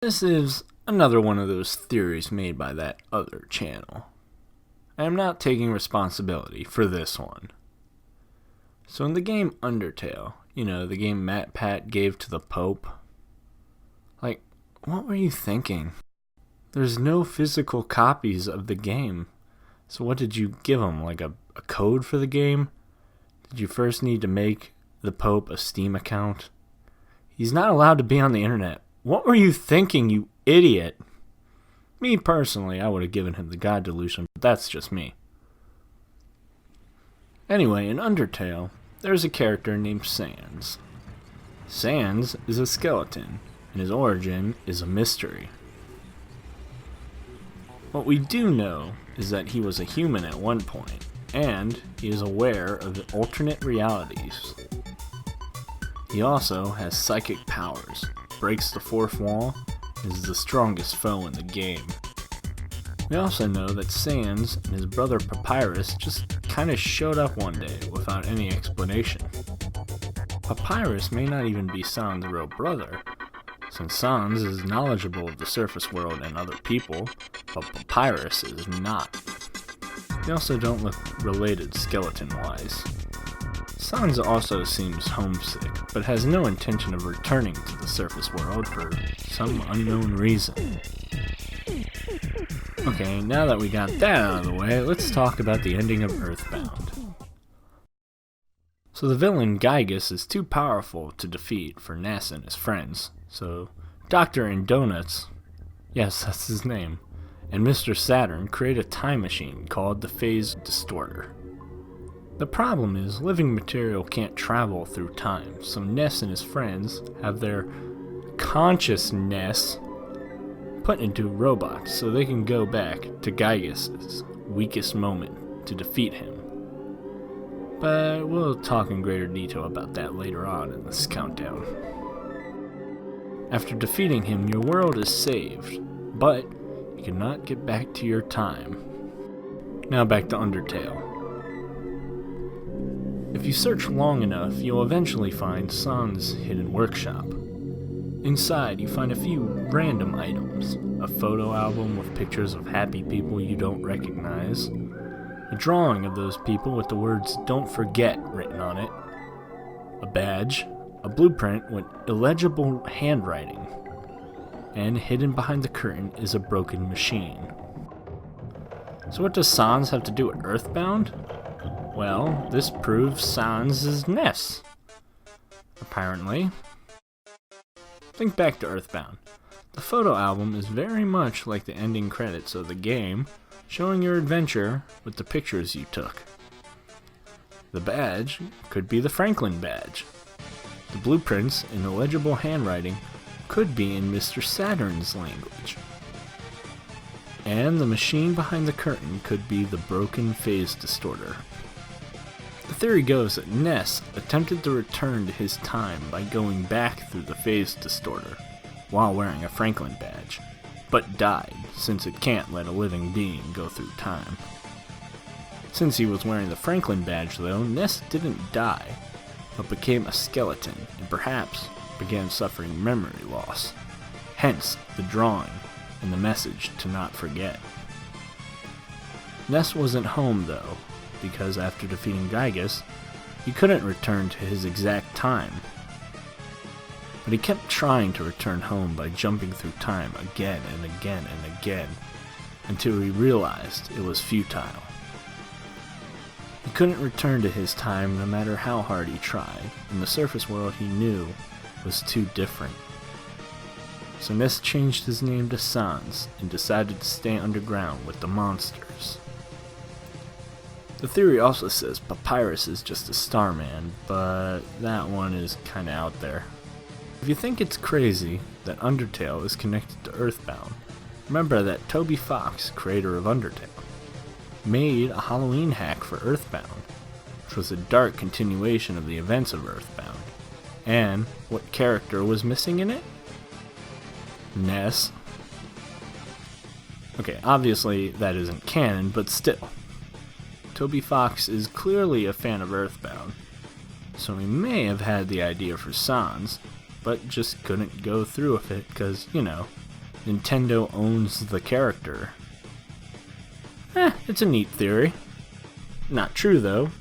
This is another one of those theories made by that other channel. I am not taking responsibility for this one. So in the game Undertale, the game MatPat gave to the Pope, what were you thinking? There's no physical copies of the game. So what did you give him, a code for the game? Did you first need to make the Pope a Steam account? He's not allowed to be on the internet. What were you thinking, you idiot? Me personally, I would have given him the God Delusion, but that's just me. Anyway, in Undertale, there's a character named SANS. SANS is a skeleton, and his origin is a mystery. What we do know is that he was a human at one point, and he is aware of the alternate realities. He also has psychic powers, breaks the fourth wall, and is the strongest foe in the game. We also know that SANS and his brother Papyrus just kinda showed up one day without any explanation. Papyrus may not even be SANS' real brother, since SANS is knowledgeable of the surface world and other people, but Papyrus is not. They also don't look related skeleton-wise. SANS also seems homesick, but has no intention of returning to the surface world for some unknown reason. Okay, now that we got that out of the way, let's talk about the ending of Earthbound. So the villain Gygus is too powerful to defeat for NESS and his friends, so Dr. and Donuts, yes, that's his name, and Mr. Saturn create a time machine called the Phase Distorter. The problem is living material can't travel through time, so NESS and his friends have their consciousness put into robots so they can go back to Gygus' weakest moment to defeat him. But we'll talk in greater detail about that later on in this countdown. After defeating him, your world is saved, but you cannot get back to your time. Now back to Undertale. If you search long enough, you'll eventually find SANS' hidden workshop. Inside, you find a few random items: a photo album with pictures of happy people you don't recognize, a drawing of those people with the words "Don't Forget" written on it, a badge, a blueprint with illegible handwriting, and hidden behind the curtain is a broken machine. So what does SANS have to do with Earthbound? Well, this proves SANS is NESS. Apparently. Think back to Earthbound. The photo album is very much like the ending credits of the game, showing your adventure with the pictures you took. The badge could be the Franklin badge. The blueprints in illegible handwriting could be in Mr. Saturn's language. And the machine behind the curtain could be the broken Phase Distorter. The theory goes that NESS attempted to return to his time by going back through the Phase Distorter while wearing a Franklin badge, but died since it can't let a living being go through time. Since he was wearing the Franklin badge though, NESS didn't die, but became a skeleton and perhaps began suffering memory loss. Hence the drawing and the message to not forget. NESS wasn't home though, because after defeating Gygus, he couldn't return to his exact time. But he kept trying to return home by jumping through time again and again and again, until he realized it was futile. He couldn't return to his time no matter how hard he tried, and the surface world he knew was too different. So NESS changed his name to SANS and decided to stay underground with the monsters. The theory also says Papyrus is just a starman, but that one is kinda out there. If you think it's crazy that Undertale is connected to Earthbound, remember that Toby Fox, creator of Undertale, made a Halloween hack for Earthbound, which was a dark continuation of the events of Earthbound. And what character was missing in it? NESS. Okay, obviously that isn't canon, but still. Toby Fox is clearly a fan of Earthbound, so he may have had the idea for SANS, but just couldn't go through with it because, Nintendo owns the character. It's a neat theory. Not true, though,